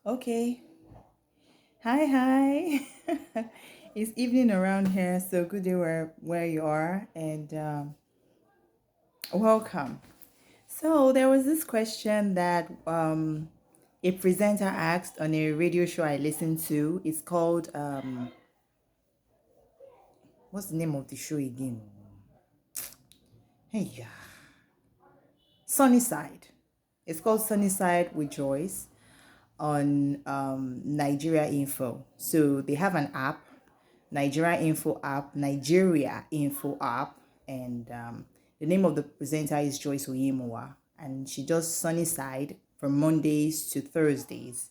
Okay. Hi, hi. It's evening around here, so good day where you are, and welcome. So there was this question that a presenter asked on a radio show I listened to. It's called what's the name of the show again? Hey, yeah, Sunnyside. It's called Sunnyside with Joyce on Nigeria Info. So they have an app, Nigeria Info app, and the name of the presenter is Joyce Oyemowa, and she does Sunnyside from Mondays to Thursdays.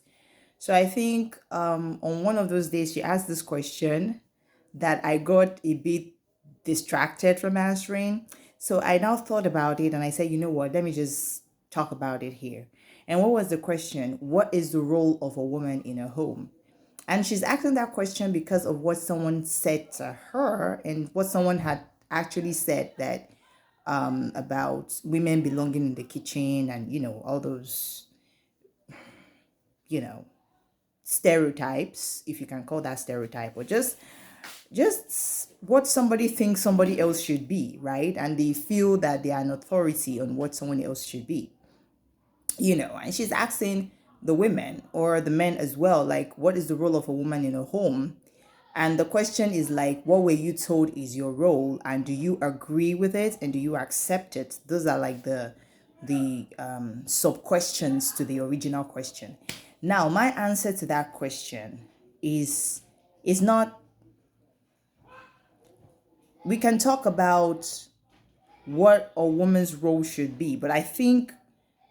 So I think on one of those days she asked this question that I got a bit distracted from answering. So I now thought about it and I said, you know what, let me just talk about it here. And what was the question? What is the role of a woman in a home? And she's asking that question because of what someone said to her and what someone had actually said that about women belonging in the kitchen and, all those, you know, stereotypes, if you can call that stereotype, or just what somebody thinks somebody else should be, right? And they feel that they are an authority on what someone else should be, and she's asking the women or the men as well, like, what is the role of a woman in a home? And the question is like, what were you told is your role, and do you agree with it, and do you accept it? Those are like the sub questions to the original question. Now, my answer to that question is not. We can talk about what a woman's role should be, but I think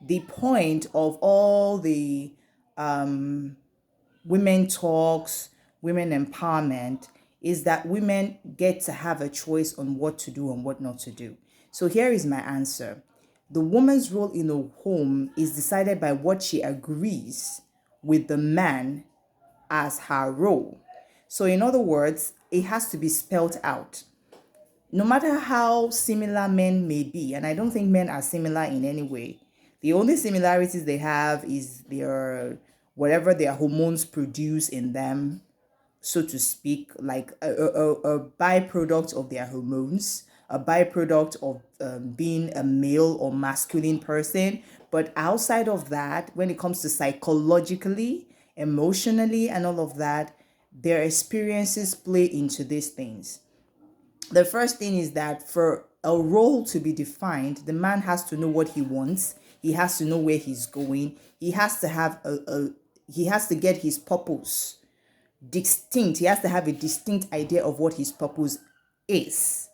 the point of all the women talks, women empowerment, is that women get to have a choice on what to do and what not to do. So here is my answer. The woman's role in a home is decided by what she agrees with the man as her role. So, in other words, it has to be spelt out. No matter how similar men may be, and I don't think men are similar in any way, the only similarities they have is their whatever their hormones produce in them, so to speak, like a byproduct of their hormones, a byproduct of being a male or masculine person. But outside of that, when it comes to psychologically, emotionally, and all of that, their experiences play into these things. The first thing is that for a role to be defined, the man has to know what he wants. He has to know where he's going. He has to have he has to get his purpose distinct. He has to have a distinct idea of what his purpose is,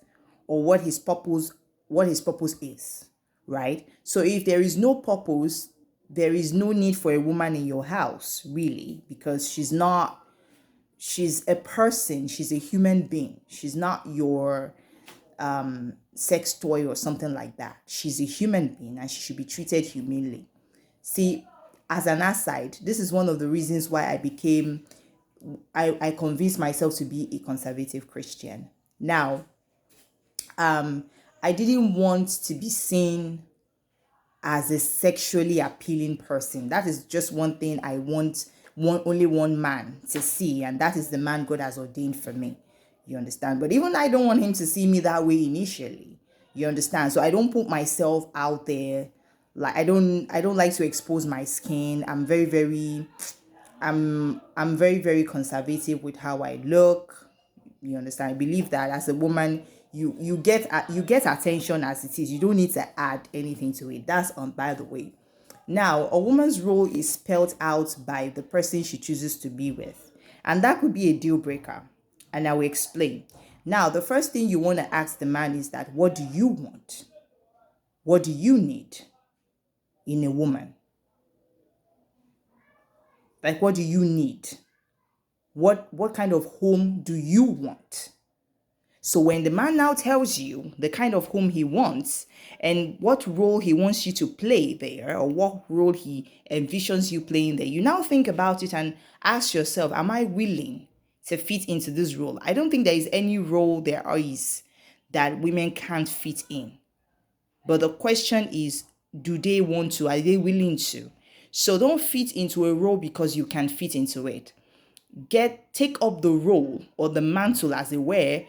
or what his purpose is, right? So if there is no purpose, there is no need for a woman in your house, really, because she's a person, she's a human being. She's not your sex toy or something like that. She's a human being and she should be treated humanely. See, as an aside, this is one of the reasons why I convinced myself to be a conservative Christian. Now, I didn't want to be seen as a sexually appealing person. That is just one thing I want only one man to see, and that is the man God has ordained for me. You understand? But even I don't want him to see me that way initially. You understand? So I don't put myself out there. Like I don't like to expose my skin. I'm very, very conservative with how I look. You understand? I believe that as a woman, you get attention as it is. You don't need to add anything to it. That's by the way. Now, a woman's role is spelled out by the person she chooses to be with, and that could be a deal breaker. And I will explain. Now, the first thing you want to ask the man is that, what do you want? What do you need in a woman? Like, what do you need? What kind of home do you want? So when the man now tells you the kind of home he wants and what role he wants you to play there, or what role he envisions you playing there, you now think about it and ask yourself, am I willing to fit into this role? I don't think there is any role there is that women can't fit in. But the question is, do they want to? Are they willing to? So don't fit into a role because you can fit into it. Take up the role or the mantle, as it were,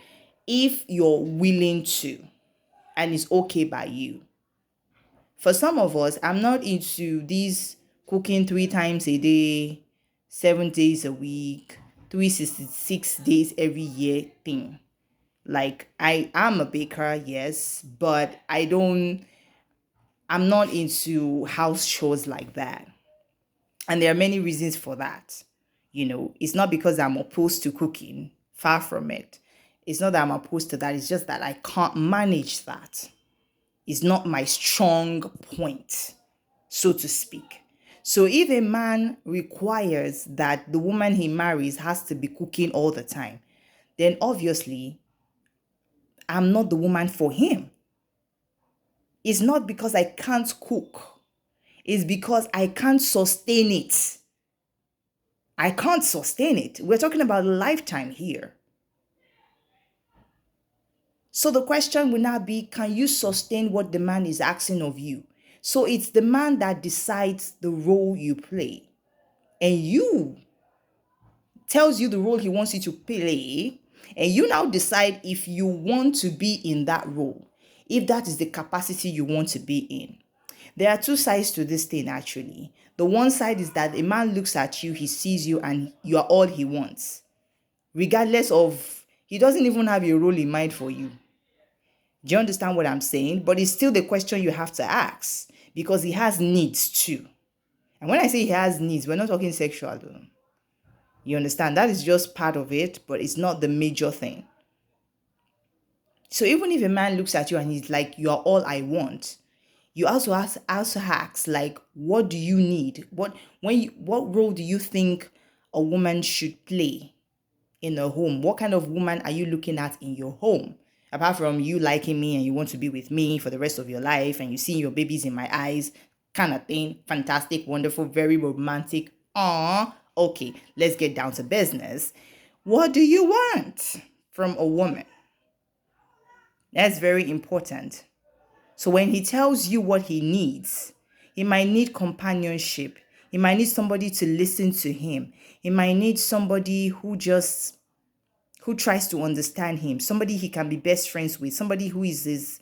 if you're willing to and it's okay by you. For some of us, I'm not into this cooking 3 times a day, 7 days a week, 366 days every year thing. Like, I am a baker, yes, but I'm not into house chores like that. And there are many reasons for that. It's not because I'm opposed to cooking, far from it. It's not that I'm opposed to that, it's just that I can't manage that. It's not my strong point, so to speak. So if a man requires that the woman he marries has to be cooking all the time, then obviously I'm not the woman for him. It's not because I can't cook. It's because I can't sustain it. I can't sustain it. We're talking about a lifetime here. So the question will now be, can you sustain what the man is asking of you? So it's the man that decides the role you play. And you tells you the role he wants you to play. And you now decide if you want to be in that role. If that is the capacity you want to be in. There are two sides to this thing, actually. The one side is that a man looks at you, he sees you, and you are all he wants. Regardless of, he doesn't even have a role in mind for you. Do you understand what I'm saying? But it's still the question you have to ask, because he has needs too. And when I say he has needs, we're not talking sexual though. You understand? That is just part of it, but it's not the major thing. So even if a man looks at you and he's like, you are all I want, you also ask like, what do you need? What role do you think a woman should play in a home? What kind of woman are you looking at in your home? Apart from you liking me and you want to be with me for the rest of your life and you see your babies in my eyes, kind of thing. Fantastic, wonderful, very romantic. Okay, let's get down to business. What do you want from a woman? That's very important. So when he tells you what he needs, he might need companionship. He might need somebody to listen to him. He might need somebody who tries to understand him, somebody he can be best friends with, somebody who is his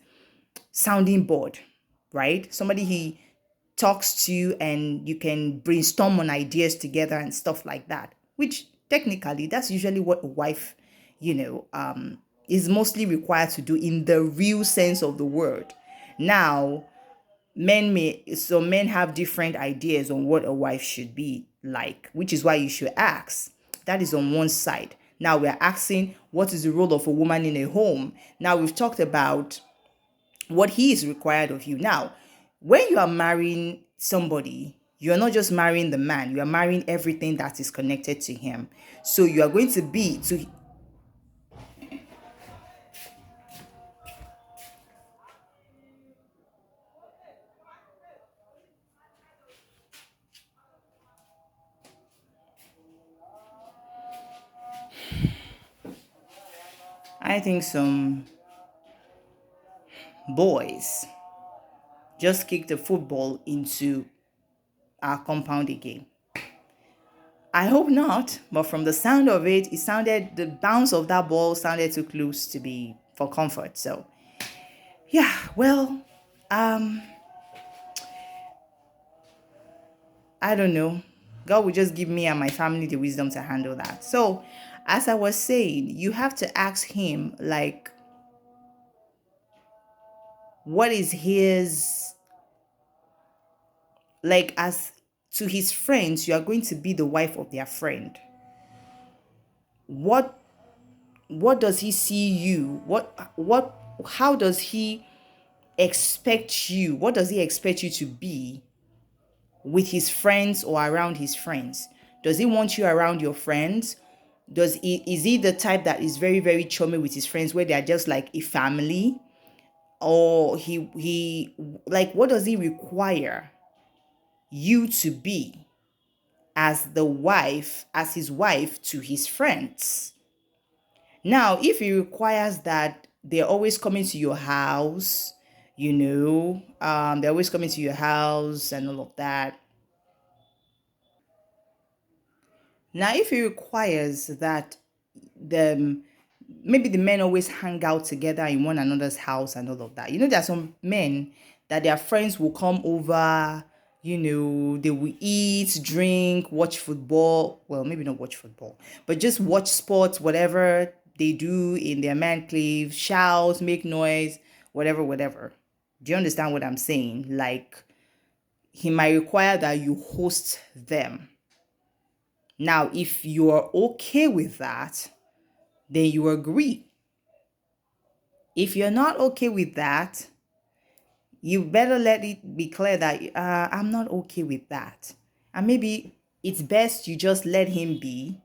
sounding board, right? Somebody he talks to and you can brainstorm on ideas together and stuff like that, which technically that's usually what a wife, is mostly required to do in the real sense of the word. Now, men have different ideas on what a wife should be like, which is why you should ask. That is on one side. Now we're asking, what is the role of a woman in a home? Now we've talked about what he is required of you. Now, when you are marrying somebody, you're not just marrying the man, you are marrying everything that is connected to him. So you are going to be to I think some boys just kicked the football into our compound again. I hope not, but from the sound of it, the bounce of that ball sounded too close to be for comfort. So, yeah, well, I don't know. God will just give me and my family the wisdom to handle that. So, as I was saying, you have to ask him, like, what is his, like, as to his friends, you are going to be the wife of their friend. What does he see you? How does he expect you? What does he expect you to be with his friends or around his friends? Does he want you around your friends? Is he the type that is very, very chummy with his friends where they are just like a family? Or he like, what does he require you to be as his wife to his friends? Now, if he requires that they're always coming to your house, they're always coming to your house and all of that, Now, if he requires that the maybe the men always hang out together in one another's house and all of that. There are some men that their friends will come over, they will eat, drink, watch football. Well, maybe not watch football, but just watch sports, whatever they do in their man cave, shout, make noise, whatever, whatever. Do you understand what I'm saying? Like, he might require that you host them. Now, if you're okay with that, then you agree. If you're not okay with that, you better let it be clear that I'm not okay with that. And maybe it's best you just let him be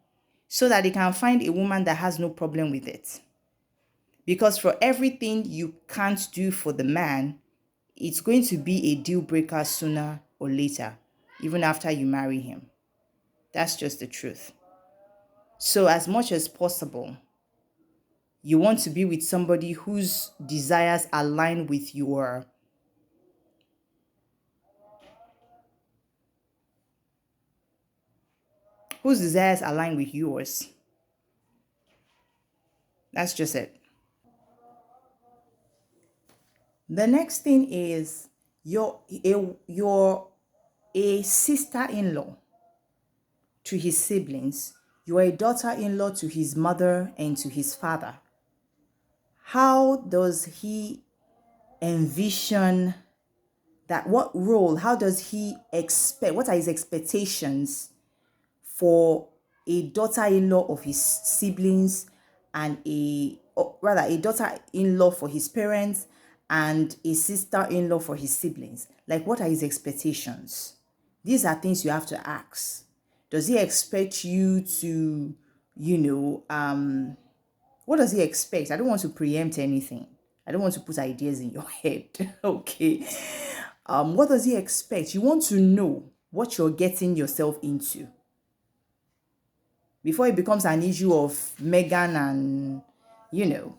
so that he can find a woman that has no problem with it. Because for everything you can't do for the man, it's going to be a deal breaker sooner or later, even after you marry him. That's just the truth. So, as much as possible, you want to be with somebody whose desires align with yours. That's just it. The next thing is you're a sister-in-law to his siblings. You are a daughter-in-law to his mother and to his father. How does he envision that? What role? How does he expect? What are his expectations for a daughter-in-law of his siblings and a daughter-in-law for his parents and a sister-in-law for his siblings? Like, what are his expectations? These are things you have to ask. Does he expect you to, what does he expect? I don't want to preempt anything. I don't want to put ideas in your head. Okay. What does he expect? You want to know what you're getting yourself into before it becomes an issue of Megan and, you know,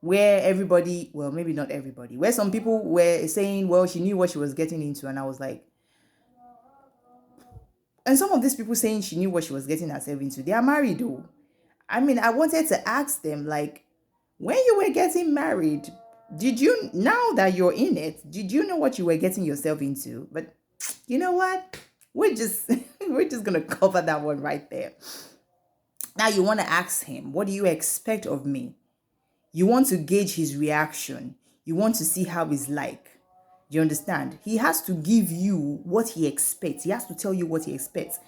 where everybody, well, maybe not everybody, where some people were saying, well, she knew what she was getting into. And I was like, and some of these people saying she knew what she was getting herself into, they are married though. I mean, I wanted to ask them, like, when you were getting married, did you, now that you're in it, did you know what you were getting yourself into? But you know what? We're just we're just gonna cover that one right there. Now you want to ask him, what do you expect of me? You want to gauge his reaction. You want to see how he's like. Do you understand? He has to give you what he expects. He has to tell you what he expects.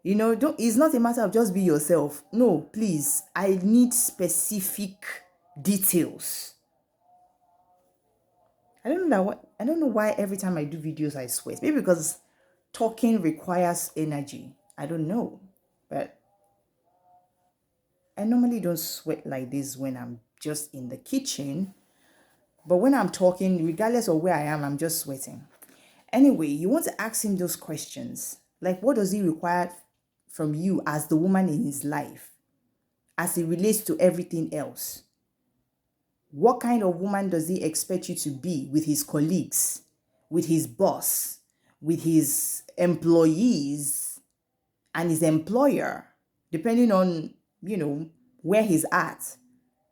It's not a matter of just be yourself. No, please. I need specific details. I don't know why every time I do videos I sweat. Maybe because talking requires energy. I don't know. But I normally don't sweat like this when I'm just in the kitchen. But when I'm talking, regardless of where I am, I'm just sweating. Anyway, you want to ask him those questions. Like, what does he require from you as the woman in his life, as it relates to everything else? What kind of woman does he expect you to be with his colleagues, with his boss, with his employees, and his employer, depending on, where he's at?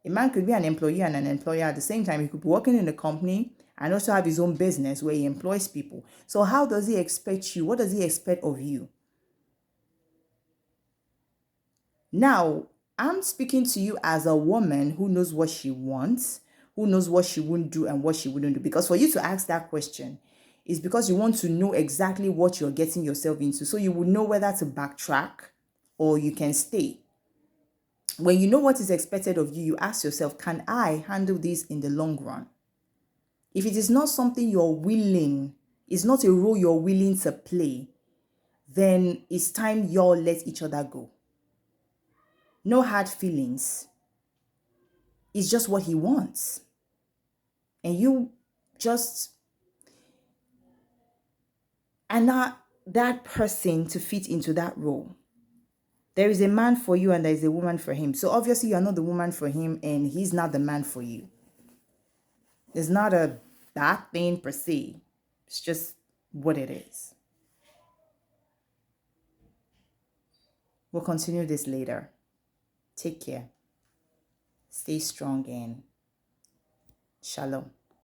A man could be an employee and an employer at the same time. He could be working in a company and also have his own business where he employs people. So how does he expect you? What does he expect of you? Now, I'm speaking to you as a woman who knows what she wants, who knows what she wouldn't do and what she wouldn't do. Because for you to ask that question is because you want to know exactly what you're getting yourself into. So you will know whether to backtrack or you can stay. When you know what is expected of you, you ask yourself, can I handle this in the long run? If it is not something it's not a role you're willing to play, then it's time y'all let each other go. No hard feelings. It's just what he wants. And you just are not that person to fit into that role. There is a man for you and there is a woman for him. So obviously you're not the woman for him and he's not the man for you. It's not a bad thing per se. It's just what it is. We'll continue this later. Take care. Stay strong and shalom.